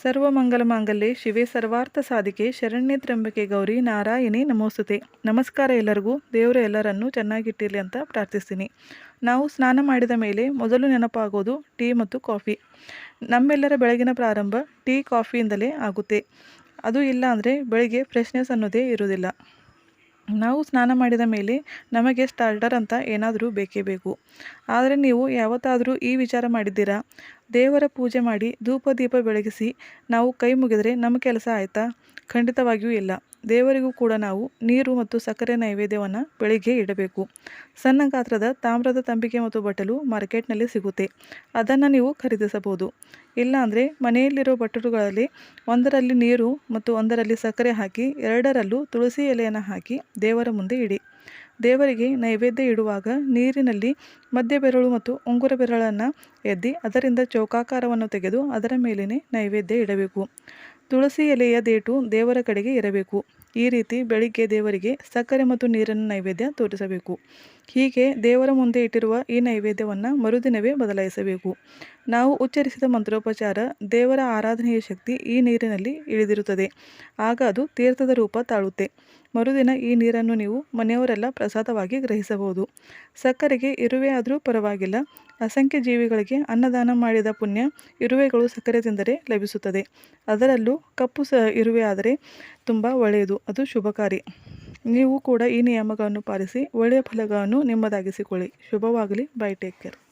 ಸರ್ವಮಂಗಲಮಾಂಗಲ್ಯೆ ಶಿವೆ ಸರ್ವಾರ್ಥ ಸಾಧಿಕೆ ಶರಣ್ಯೆ ತ್ರ್ಯಂಬಕೆ ಗೌರಿ ನಾರಾಯಣಿ ನಮೋಸ್ತುತೆ. ನಮಸ್ಕಾರ ಎಲ್ಲರಿಗೂ. ದೇವರು ಎಲ್ಲರನ್ನೂ ಚೆನ್ನಾಗಿಟ್ಟಿರಲಿ ಅಂತ ಪ್ರಾರ್ಥಿಸ್ತೀನಿ. ನಾವು ಸ್ನಾನ ಮಾಡಿದ ಮೇಲೆ ಮೊದಲು ನೆನಪಾಗೋದು ಟೀ ಮತ್ತು ಕಾಫಿ. ನಮ್ಮೆಲ್ಲರ ಬೆಳಗಿನ ಪ್ರಾರಂಭ ಟೀ ಕಾಫಿಯಿಂದಲೇ ಆಗುತ್ತೆ. ಅದು ಇಲ್ಲ ಅಂದರೆ ಬೆಳಗ್ಗೆ ಫ್ರೆಶ್ನೆಸ್ ಅನ್ನೋದೇ ಇರೋದಿಲ್ಲ. ನಾವು ಸ್ನಾನ ಮಾಡಿದ ಮೇಲೆ ನಮಗೆ ಸ್ಟಾರ್ಟರ್ ಅಂತ ಏನಾದರೂ ಬೇಕೇ ಬೇಕು. ಆದರೆ ನೀವು ಯಾವತ್ತಾದರೂ ಈ ವಿಚಾರ ಮಾಡಿದ್ದೀರಾ? ದೇವರ ಪೂಜೆ ಮಾಡಿ ಧೂಪ ದೀಪ ಬೆಳಗಿಸಿ ನಾವು ಕೈ ಮುಗಿದರೆ ನಮ್ಮ ಕೆಲಸ ಆಯಿತಾ? ಖಂಡಿತವಾಗಿಯೂ ಇಲ್ಲ. ದೇವರಿಗೂ ಕೂಡ ನಾವು ನೀರು ಮತ್ತು ಸಕ್ಕರೆ ನೈವೇದ್ಯವನ್ನು ಬೆಳಿಗ್ಗೆ ಇಡಬೇಕು. ಸಣ್ಣ ಗಾತ್ರದ ತಾಮ್ರದ ತಂಬಿಗೆ ಮತ್ತು ಬಟ್ಟಲು ಮಾರ್ಕೆಟ್ನಲ್ಲಿ ಸಿಗುತ್ತೆ. ಅದನ್ನು ನೀವು ಖರೀದಿಸಬಹುದು. ಇಲ್ಲಾಂದರೆ ಮನೆಯಲ್ಲಿರೋ ಬಟ್ಟಲುಗಳಲ್ಲಿ ಒಂದರಲ್ಲಿ ನೀರು ಮತ್ತು ಒಂದರಲ್ಲಿ ಸಕ್ಕರೆ ಹಾಕಿ ಎರಡರಲ್ಲೂ ತುಳಸಿ ಎಲೆಯನ್ನು ಹಾಕಿ ದೇವರ ಮುಂದೆ ಇಡಿ. ದೇವರಿಗೆ ನೈವೇದ್ಯ ಇಡುವಾಗ ನೀರಿನಲ್ಲಿ ಮಧ್ಯ ಬೆರಳು ಮತ್ತು ಉಂಗುರ ಬೆರಳನ್ನು ಎದ್ದಿ ಅದರಿಂದ ಚೌಕಾಕಾರವನ್ನು ತೆಗೆದು ಅದರ ಮೇಲಿನೇ ನೈವೇದ್ಯ ಇಡಬೇಕು. ತುಳಸಿ ಎಲೆಯ ದೇಟು ದೇವರ ಕಡೆಗೆ ಇರಬೇಕು. ಈ ರೀತಿ ಬೆಳಿಗ್ಗೆ ದೇವರಿಗೆ ಸಕ್ಕರೆ ಮತ್ತು ನೀರಿನ ನೈವೇದ್ಯ ತೋರಿಸಬೇಕು. ಹೀಗೆ ದೇವರ ಮುಂದೆ ಇಟ್ಟಿರುವ ಈ ನೈವೇದ್ಯವನ್ನು ಮರುದಿನವೇ ಬದಲಾಯಿಸಬೇಕು. ನಾವು ಉಚ್ಚರಿಸಿದ ಮಂತ್ರೋಪಚಾರ ದೇವರ ಆರಾಧನೆಯ ಶಕ್ತಿ ಈ ನೀರಿನಲ್ಲಿ ಇಳಿದಿರುತ್ತದೆ. ಆಗ ಅದು ತೀರ್ಥದ ರೂಪ ತಾಳುತ್ತೆ. ಮರುದಿನ ಈ ನೀರನ್ನು ನೀವು ಮನೆಯವರೆಲ್ಲ ಪ್ರಸಾದವಾಗಿ ಗ್ರಹಿಸಬಹುದು. ಸಕ್ಕರೆಗೆ ಇರುವೆ ಆದರೂ ಪರವಾಗಿಲ್ಲ. ಅಸಂಖ್ಯ ಜೀವಿಗಳಿಗೆ ಅನ್ನದಾನ ಮಾಡಿದ ಪುಣ್ಯ ಇರುವೆಗಳು ಸಕ್ಕರೆ ತಿಂದರೆ ಲಭಿಸುತ್ತದೆ. ಅದರಲ್ಲೂ ಕಪ್ಪು ಇರುವೆ ಆದರೆ ತುಂಬ ಒಳ್ಳೆಯದು, ಅದು ಶುಭಕಾರಿ. ನೀವು ಕೂಡ ಈ ನಿಯಮಗಳನ್ನು ಪಾಲಿಸಿ ಒಳ್ಳೆಯ ಫಲಗಳನ್ನು ನಿಮ್ಮದಾಗಿಸಿಕೊಳ್ಳಿ. ಶುಭವಾಗಲಿ. ಬೈ. Take care.